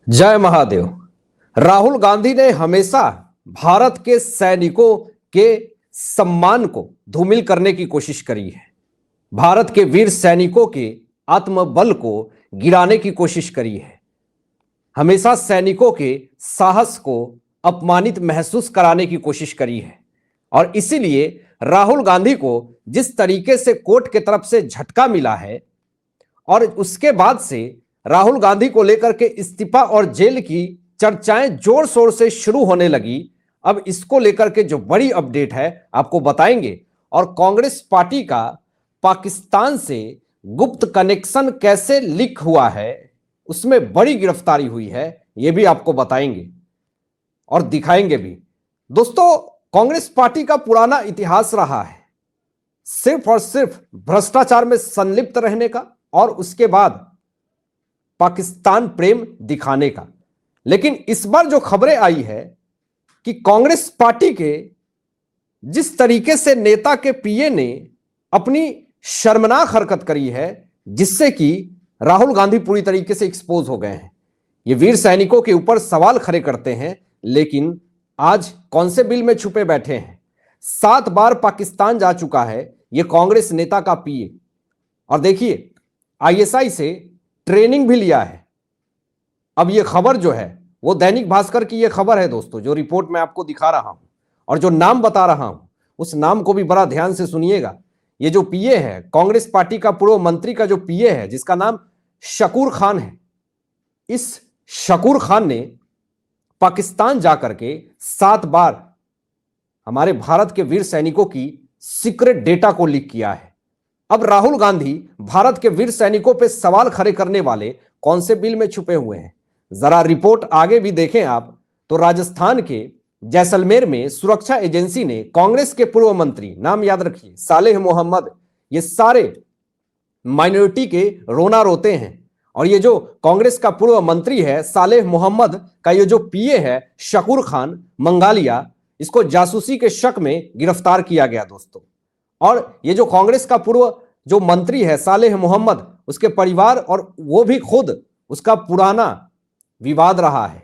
जय महादेव। राहुल गांधी ने हमेशा भारत के सैनिकों के सम्मान को धूमिल करने की कोशिश करी है। भारत के वीर सैनिकों के आत्मबल को गिराने की कोशिश करी है। हमेशा सैनिकों के साहस को अपमानित महसूस कराने की कोशिश करी है। और इसीलिए राहुल गांधी को जिस तरीके से कोर्ट की तरफ से झटका मिला है और उसके बाद से राहुल गांधी को लेकर के इस्तीफा और जेल की चर्चाएं जोर शोर से शुरू होने लगी। अब इसको लेकर के जो बड़ी अपडेट है आपको बताएंगे। और कांग्रेस पार्टी का पाकिस्तान से गुप्त कनेक्शन कैसे लीक हुआ है, उसमें बड़ी गिरफ्तारी हुई है, यह भी आपको बताएंगे और दिखाएंगे भी। दोस्तों, कांग्रेस पार्टी का पुराना इतिहास रहा है सिर्फ और सिर्फ भ्रष्टाचार में संलिप्त रहने का और उसके बाद पाकिस्तान प्रेम दिखाने का। लेकिन इस बार जो खबरें आई है कि कांग्रेस पार्टी के जिस तरीके से नेता के पीए ने अपनी शर्मनाक हरकत करी है, जिससे कि राहुल गांधी पूरी तरीके से एक्सपोज हो गए हैं। ये वीर सैनिकों के ऊपर सवाल खड़े करते हैं, लेकिन आज कौन से बिल में छुपे बैठे हैं। 7 बार पाकिस्तान जा चुका है ये कांग्रेस नेता का पीए। और देखिए, आईएसआई से ट्रेनिंग भी लिया है। अब ये खबर जो है वो दैनिक भास्कर की ये खबर है दोस्तों, जो रिपोर्ट मैं आपको दिखा रहा हूं और जो नाम बता रहा हूं उस नाम को भी बड़ा ध्यान से सुनिएगा। ये जो पीए है, कांग्रेस पार्टी का पूर्व मंत्री का जो पीए है, जिसका नाम शकूर खान है, इस शकूर खान ने पाकिस्तान जाकर के 7 बार हमारे भारत के वीर सैनिकों की सीक्रेट डेटा को लीक किया है। अब राहुल गांधी भारत के वीर सैनिकों पे सवाल खड़े करने वाले कौन से बिल में छुपे हुए हैं, जरा रिपोर्ट आगे भी देखें आप। तो राजस्थान के जैसलमेर में सुरक्षा एजेंसी ने कांग्रेस के पूर्व मंत्री, नाम याद रखिए सालेह मोहम्मद, ये सारे माइनॉरिटी के रोना रोते हैं। और ये जो कांग्रेस का पूर्व मंत्री है सालेह मोहम्मद का ये जो पीए है शकूर खान मंगालिया, इसको जासूसी के शक में गिरफ्तार किया गया दोस्तों। और ये जो कांग्रेस का पूर्व जो मंत्री है सालेह मोहम्मद, उसके परिवार और वो भी खुद, उसका पुराना विवाद रहा है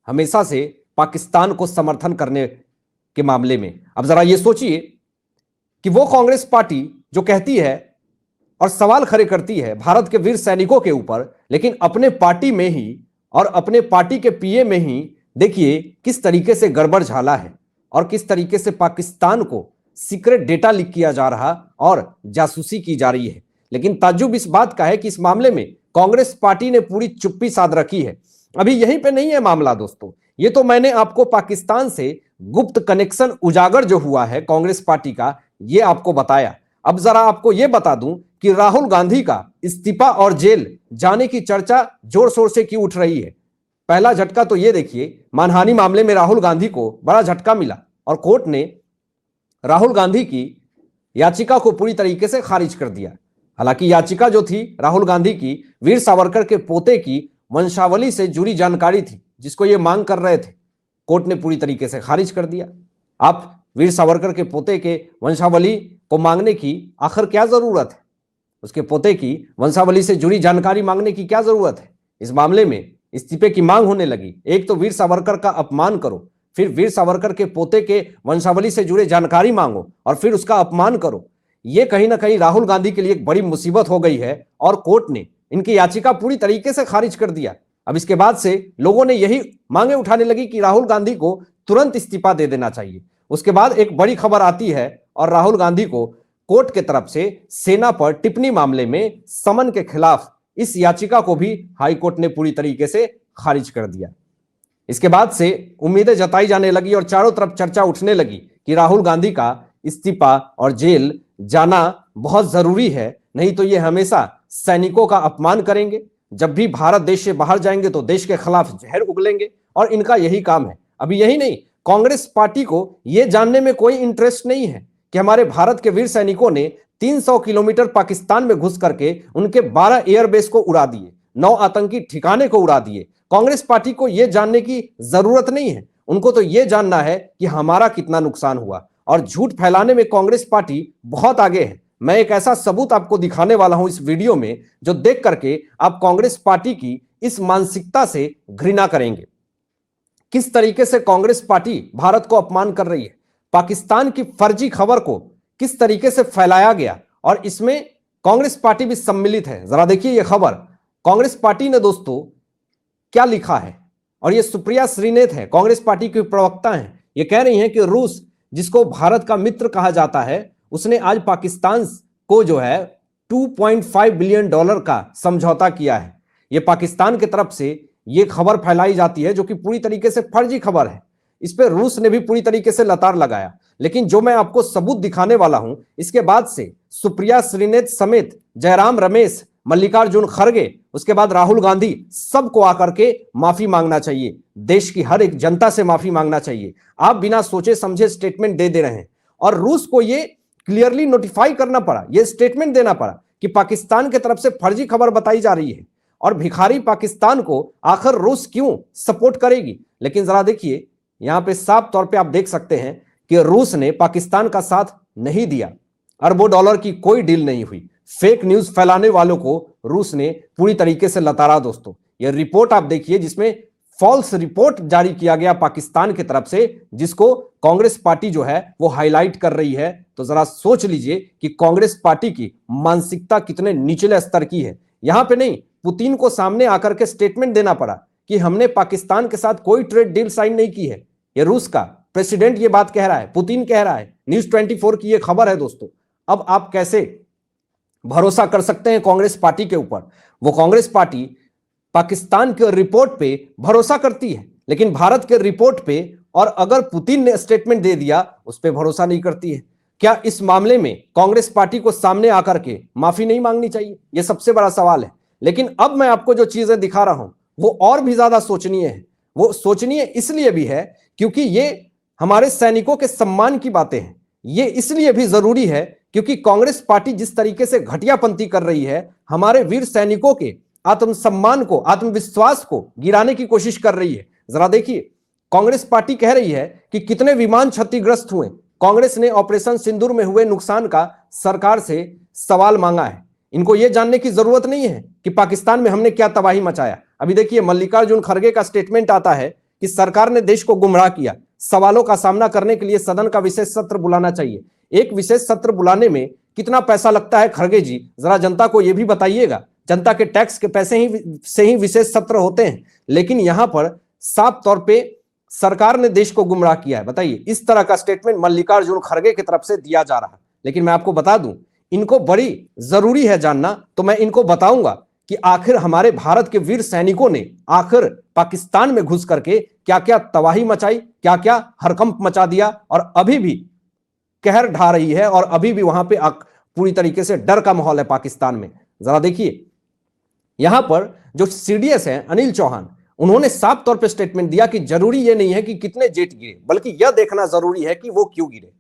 हमेशा से पाकिस्तान को समर्थन करने के मामले में। अब जरा ये सोचिए कि वो कांग्रेस पार्टी जो कहती है और सवाल खड़े करती है भारत के वीर सैनिकों के ऊपर, लेकिन अपने पार्टी में ही और अपने पार्टी के पीए में ही देखिए किस तरीके से गड़बड़ झाला है और किस तरीके से पाकिस्तान को सीक्रेट डेटा लीक किया जा रहा और जासूसी की जा रही है। लेकिन ताज्जुब इस बात का है कि इस मामले में कांग्रेस पार्टी ने पूरी चुप्पी साध रखी है। अभी यहीं पे नहीं है मामला दोस्तों, ये तो मैंने आपको पाकिस्तान से गुप्त कनेक्शन उजागर जो हुआ है कांग्रेस पार्टी का, ये आपको बताया। अब जरा आपको ये बता दूं कि राहुल गांधी का इस्तीफा और जेल जाने की चर्चा जोर शोर से क्यों उठ रही है। पहला झटका तो ये देखिए, मानहानि मामले में राहुल गांधी को बड़ा झटका मिला और कोर्ट ने राहुल गांधी की याचिका को पूरी तरीके से खारिज कर दिया। हालांकि याचिका जो थी राहुल गांधी की वीर सावरकर के पोते की वंशावली से जुड़ी जानकारी थी, जिसको ये मांग कर रहे थे, कोर्ट ने पूरी तरीके से खारिज कर दिया। आप वीर सावरकर के पोते के वंशावली को मांगने की आखिर क्या जरूरत है, उसके पोते की वंशावली से जुड़ी जानकारी मांगने की क्या जरूरत है। इस मामले में इस्तीफे की मांग होने लगी। एक तो वीर सावरकर का अपमान करो, फिर वीर सावरकर के पोते के वंशावली से जुड़े जानकारी मांगो और फिर उसका अपमान करो। यह कहीं ना कहीं राहुल गांधी के लिए एक बड़ी मुसीबत हो गई है और कोर्ट ने इनकी याचिका पूरी तरीके से खारिज कर दिया। अब इसके बाद से लोगों ने यही मांगे उठाने लगी कि राहुल गांधी को तुरंत इस्तीफा दे देना चाहिए। उसके बाद एक बड़ी खबर आती है और राहुल गांधी को कोर्ट के तरफ से सेना पर टिप्पणी मामले में समन के खिलाफ इस याचिका को भी हाईकोर्ट ने पूरी तरीके से खारिज कर दिया। इसके बाद से उम्मीदें जताई जाने लगी और चारों तरफ चर्चा उठने लगी कि राहुल गांधी का इस्तीफा और जेल जाना बहुत जरूरी है, नहीं तो ये हमेशा सैनिकों का अपमान करेंगे। जब भी भारत देश से बाहर जाएंगे तो देश के खिलाफ जहर उगलेंगे और इनका यही काम है। अभी यही नहीं, कांग्रेस पार्टी को यह जानने में कोई इंटरेस्ट नहीं है कि हमारे भारत के वीर सैनिकों ने 300 किलोमीटर पाकिस्तान में घुस करके उनके 12 एयरबेस को उड़ा दिए, 9 आतंकी ठिकाने को उड़ा दिए। कांग्रेस पार्टी को यह जानने की जरूरत नहीं है, उनको तो यह जानना है कि हमारा कितना नुकसान हुआ। और झूठ फैलाने में कांग्रेस पार्टी बहुत आगे है। मैं एक ऐसा सबूत आपको दिखाने वाला हूं इस वीडियो में, जो देख करके आप कांग्रेस पार्टी की इस मानसिकता से घृणा करेंगे। किस तरीके से कांग्रेस पार्टी भारत को अपमान कर रही है, पाकिस्तान की फर्जी खबर को किस तरीके से फैलाया गया, और इसमें कांग्रेस पार्टी भी सम्मिलित है। जरा देखिए यह खबर, कांग्रेस पार्टी ने दोस्तों क्या लिखा है, और ये सुप्रिया श्रीनेत है, कांग्रेस पार्टी की प्रवक्ता हैं। ये कह रही हैं कि रूस, जिसको भारत का मित्र कहा जाता है, उसने आज पाकिस्तान को जो है $2.5 बिलियन का समझौता किया है। यह पाकिस्तान की तरफ से यह खबर फैलाई जाती है जो कि पूरी तरीके से फर्जी खबर है। इस पर रूस ने भी पूरी तरीके से लतार लगाया, लेकिन जो मैं आपको सबूत दिखाने वाला हूं, इसके बाद से सुप्रिया श्रीनेत समेत जयराम रमेश, मल्लिकार्जुन खड़गे, उसके बाद राहुल गांधी, सबको आकर के माफी मांगना चाहिए। देश की हर एक जनता से माफी मांगना चाहिए। आप बिना सोचे समझे स्टेटमेंट दे रहे हैं, और रूस को यह क्लियरली नोटिफाई करना पड़ा, यह स्टेटमेंट देना पड़ा कि पाकिस्तान की तरफ से फर्जी खबर बताई जा रही है, और भिखारी पाकिस्तान को आखिर रूस क्यों सपोर्ट करेगी। लेकिन जरा देखिए, यहां पे साफ तौर पे आप देख सकते हैं कि रूस ने पाकिस्तान का साथ नहीं दिया, अरबों डॉलर की कोई डील नहीं हुई। फेक न्यूज फैलाने वालों को रूस ने पूरी तरीके से लताड़ा। दोस्तों यह रिपोर्ट आप देखिए, जिसमें फॉल्स रिपोर्ट जारी किया गया पाकिस्तान की तरफ से, जिसको कांग्रेस पार्टी जो है वो हाईलाइट कर रही है। तो जरा सोच लीजिए कि कांग्रेस पार्टी की मानसिकता कितने निचले स्तर की है। यहां पे नहीं, पुतिन को सामने आकर के स्टेटमेंट देना पड़ा कि हमने पाकिस्तान के साथ कोई ट्रेड डील साइन नहीं की है। यह रूस का प्रेसिडेंट ये बात कह रहा है, पुतिन कह रहा है, न्यूज 24 की यह खबर है। दोस्तों अब आप कैसे भरोसा कर सकते हैं कांग्रेस पार्टी के ऊपर? वो कांग्रेस पार्टी पाकिस्तान के रिपोर्ट पे भरोसा करती है, लेकिन भारत के रिपोर्ट पे, और अगर पुतिन ने स्टेटमेंट दे दिया, उस पर भरोसा नहीं करती है। क्या इस मामले में कांग्रेस पार्टी को सामने आकर के माफी नहीं मांगनी चाहिए? यह सबसे बड़ा सवाल है। लेकिन अब मैं आपको जो चीजें दिखा रहा हूं वो और भी ज्यादा सोचनीय है। वो सोचनीय इसलिए भी है क्योंकि ये हमारे सैनिकों के सम्मान की बातें हैं। ये इसलिए भी जरूरी है क्योंकि कांग्रेस पार्टी जिस तरीके से घटियापंती कर रही है, हमारे वीर सैनिकों के आत्मसम्मान को, आत्मविश्वास को गिराने की कोशिश कर रही है। जरा देखिए, कांग्रेस पार्टी कह रही है कि कितने विमान क्षतिग्रस्त हुए। कांग्रेस ने ऑपरेशन सिंदूर में हुए नुकसान का सरकार से सवाल मांगा है। इनको यह जानने की जरूरत नहीं है कि पाकिस्तान में हमने क्या तबाही मचाया। अभी देखिए, मल्लिकार्जुन खड़गे का स्टेटमेंट आता है कि सरकार ने देश को गुमराह किया, सवालों का सामना करने के लिए सदन का विशेष सत्र बुलाना चाहिए। एक विशेष सत्र बुलाने में कितना पैसा लगता है खड़गे जी, जरा जनता को यह भी बताइएगा। जनता के टैक्स के पैसे से ही विशेष सत्र होते हैं, लेकिन यहां पर साफ तौर पे सरकार ने देश को गुमराह किया है। बताइए, इस तरह का स्टेटमेंट मल्लिकार्जुन खड़गे की तरफ से दिया जा रहा है। लेकिन मैं आपको बता दूं, इनको बड़ी जरूरी है जानना, तो मैं इनको बताऊंगा कि आखिर हमारे भारत के वीर सैनिकों ने आखिर पाकिस्तान में घुस करके क्या क्या तबाही मचाई, क्या क्या हरकंप मचा दिया, और अभी भी कहर ढा रही है, और अभी भी वहां पे पूरी तरीके से डर का माहौल है पाकिस्तान में। जरा देखिए, यहां पर जो सीडीएस है अनिल चौहान, उन्होंने साफ तौर पे स्टेटमेंट दिया कि जरूरी यह नहीं है कि कितने जेट गिरे, बल्कि यह देखना जरूरी है कि वो क्यों गिरे।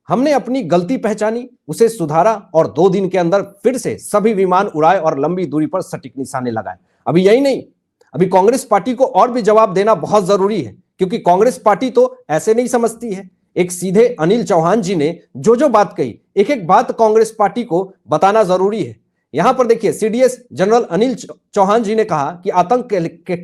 हमने अपनी गलती पहचानी, उसे सुधारा, और 2 दिन के अंदर फिर से सभी विमान उड़ाए और लंबी दूरी पर सटीक निशाने लगाए। अभी यही नहीं, अभी कांग्रेस पार्टी को और भी जवाब देना बहुत जरूरी है, क्योंकि कांग्रेस पार्टी तो ऐसे नहीं समझती है। एक सीधे अनिल चौहान जी ने जो बात कही, एक एक बात कांग्रेस पार्टी को बताना जरूरी है। यहां पर देखिए, सीडीएस जनरल अनिल चौहान जी ने कहा कि आतंक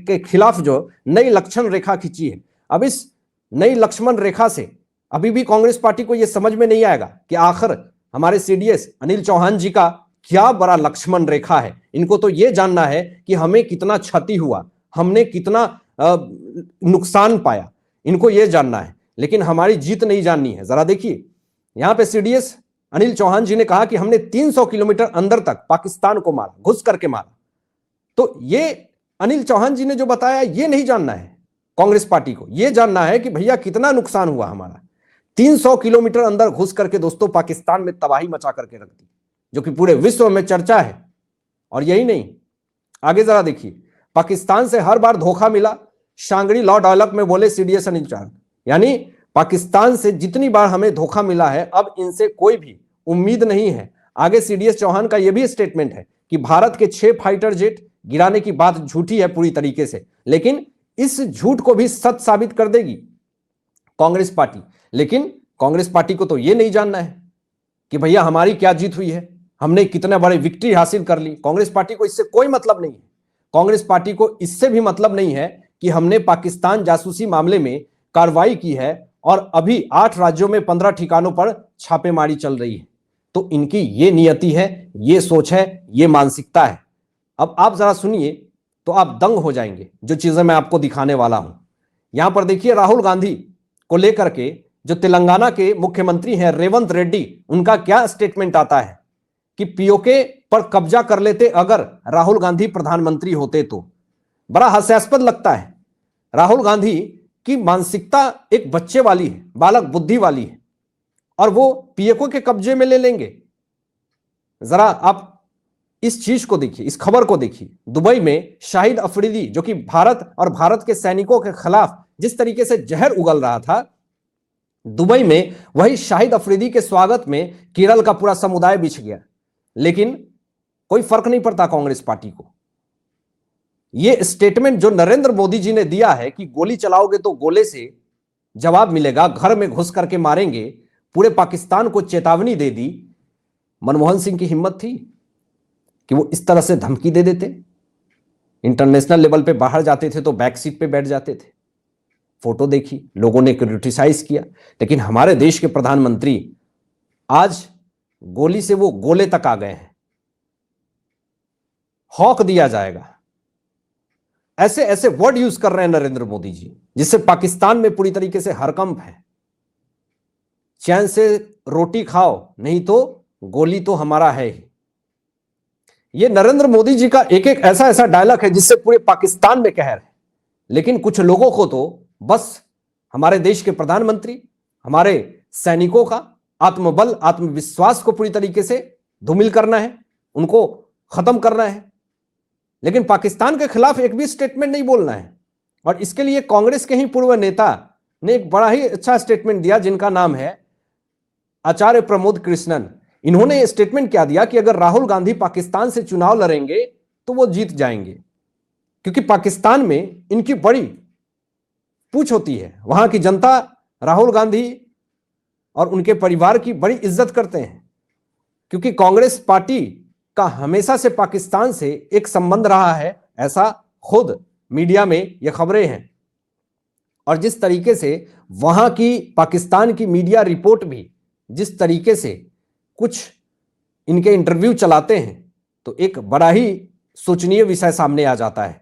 के खिलाफ जो नई लक्ष्मण रेखा खींची है। अब इस नई लक्ष्मण रेखा से अभी भी कांग्रेस पार्टी को यह समझ में नहीं आएगा कि आखिर हमारे सीडीएस अनिल चौहान जी का क्या बड़ा लक्ष्मण रेखा है। इनको तो यह जानना है कि हमें कितना क्षति हुआ, हमने कितना नुकसान पाया, इनको यह जानना है, लेकिन हमारी जीत नहीं जाननी है। जरा देखिए, यहां पे सीडीएस अनिल चौहान जी ने कहा कि हमने 300 किलोमीटर अंदर तक पाकिस्तान को मारा, घुस करके मारा। तो ये अनिल चौहान जी ने जो बताया, ये नहीं जानना है कांग्रेस पार्टी को। यह जानना है कि भैया कितना नुकसान हुआ हमारा। 300 किलोमीटर अंदर घुस करके दोस्तों पाकिस्तान में तबाही मचा करके रख दी, जो कि पूरे विश्व में चर्चा है। और यही नहीं, आगे जरा देखिए, पाकिस्तान से हर बार धोखा मिला, शांगरी लॉ डायलॉग में बोले सीडीएस अनिल चौहान। यानी पाकिस्तान से जितनी बार हमें धोखा मिला है, अब इनसे कोई भी उम्मीद नहीं है। आगे सीडीएस चौहान का यह भी स्टेटमेंट है कि भारत के 6 फाइटर जेट गिराने की बात झूठी है पूरी तरीके से, लेकिन इस झूठ को भी सच साबित कर देगी कांग्रेस पार्टी। लेकिन कांग्रेस पार्टी को तो यह नहीं जानना है कि भैया हमारी क्या जीत हुई है, हमने कितने बड़े विक्ट्री हासिल कर ली। कांग्रेस पार्टी को इससे कोई मतलब नहीं है। कांग्रेस पार्टी को इससे भी मतलब नहीं है कि हमने पाकिस्तान जासूसी मामले में कार्रवाई की है और अभी 8 राज्यों में 15 ठिकानों पर छापेमारी चल रही है। तो इनकी ये नियति है, ये सोच है, ये मानसिकता है। अब आप जरा सुनिए तो आप दंग हो जाएंगे जो चीजें मैं आपको दिखाने वाला हूं। यहां पर देखिए, राहुल गांधी को लेकर के जो तेलंगाना के मुख्यमंत्री हैं रेवंत रेड्डी, उनका क्या स्टेटमेंट आता है कि पीओके पर कब्जा कर लेते अगर राहुल गांधी प्रधानमंत्री होते तो। बड़ा हास्यास्पद लगता है। राहुल गांधी की मानसिकता एक बच्चे वाली है, बालक बुद्धि वाली है, और वो पीओके के कब्जे में ले लेंगे। जरा आप इस चीज को देखिए, इस खबर को देखिए। दुबई में शाहिद अफरीदी, जो कि भारत और भारत के सैनिकों के खिलाफ जिस तरीके से जहर उगल रहा था, दुबई में वही शाहिद अफरीदी के स्वागत में केरल का पूरा समुदाय बिछ गया। लेकिन कोई फर्क नहीं पड़ता कांग्रेस पार्टी को। यह स्टेटमेंट जो नरेंद्र मोदी जी ने दिया है कि गोली चलाओगे तो गोले से जवाब मिलेगा, घर में घुस करके मारेंगे, पूरे पाकिस्तान को चेतावनी दे दी। मनमोहन सिंह की हिम्मत थी कि वो इस तरह से धमकी दे देते। इंटरनेशनल लेवल पे बाहर जाते थे तो बैक सीट पे बैठ जाते थे। फोटो देखी, लोगों ने क्रिटिसाइज किया। लेकिन हमारे देश के प्रधानमंत्री आज गोली से वो गोले तक आ गए हैं। हौक दिया जाएगा, ऐसे ऐसे वर्ड यूज कर रहे हैं नरेंद्र मोदी जी, जिससे पाकिस्तान में पूरी तरीके से हड़कंप है। चैन से रोटी खाओ, नहीं तो गोली तो हमारा है ही। ये नरेंद्र मोदी जी का एक एक ऐसा ऐसा डायलॉग है जिससे पूरे पाकिस्तान में कहर है। लेकिन कुछ लोगों को तो बस हमारे देश के प्रधानमंत्री, हमारे सैनिकों का आत्मबल, आत्मविश्वास को पूरी तरीके से धूमिल करना है, उनको खत्म करना है। लेकिन पाकिस्तान के खिलाफ एक भी स्टेटमेंट नहीं बोलना है। और इसके लिए कांग्रेस के ही पूर्व नेता ने एक बड़ा ही अच्छा स्टेटमेंट दिया, जिनका नाम है आचार्य प्रमोद कृष्णन। इन्होंने स्टेटमेंट क्या दिया कि अगर राहुल गांधी पाकिस्तान से चुनाव लड़ेंगे तो वो जीत जाएंगे, क्योंकि पाकिस्तान में इनकी बड़ी पूछ होती है। वहां की जनता राहुल गांधी और उनके परिवार की बड़ी इज्जत करते हैं, क्योंकि कांग्रेस पार्टी का हमेशा से पाकिस्तान से एक संबंध रहा है, ऐसा खुद मीडिया में ये खबरें हैं। और जिस तरीके से वहां की पाकिस्तान की मीडिया रिपोर्ट भी जिस तरीके से कुछ इनके इंटरव्यू चलाते हैं, तो एक बड़ा ही सोचनीय विषय सामने आ जाता है।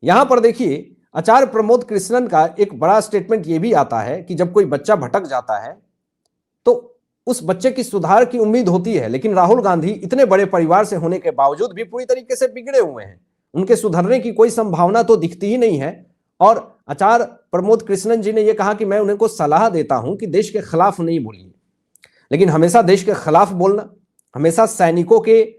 यहां पर देखिए, आचार्य प्रमोद कृष्णन का एक बड़ा स्टेटमेंट यह भी आता है कि जब कोई बच्चा भटक जाता है तो उस बच्चे की सुधार की उम्मीद होती है। लेकिन राहुल गांधी इतने बड़े परिवार से होने के बावजूद भी पूरी तरीके से बिगड़े हुए हैं, उनके सुधरने की कोई संभावना तो दिखती ही नहीं है। और आचार्य प्रमोद कृष्णन जी ने यह कहा कि मैं उनको सलाह देता हूं कि देश के खिलाफ नहीं बोलिए। लेकिन हमेशा देश के खिलाफ बोलना, हमेशा सैनिकों के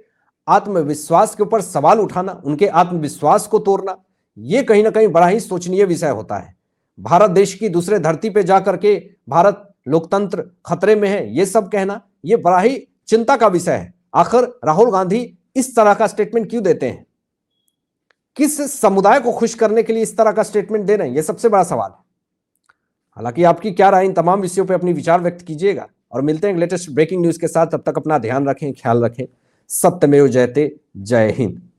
आत्मविश्वास के ऊपर सवाल उठाना, उनके आत्मविश्वास को तोड़ना, यह कहीं ना कहीं बड़ा ही सोचनीय विषय होता है। भारत देश की दूसरे धरती पे जाकर के भारत लोकतंत्र खतरे में है, यह सब कहना, यह बड़ा ही चिंता का विषय है। आखिर राहुल गांधी इस तरह का स्टेटमेंट क्यों देते हैं? किस समुदाय को खुश करने के लिए इस तरह का स्टेटमेंट दे रहे हैं? यह सबसे बड़ा सवाल है। हालांकि आपकी क्या राय इन तमाम विषयों पर अपनी विचार व्यक्त कीजिएगा। और मिलते हैं लेटेस्ट ब्रेकिंग न्यूज के साथ। तब तक अपना ध्यान रखें, ख्याल रखें। सत्यमेव जयते। जय हिंद।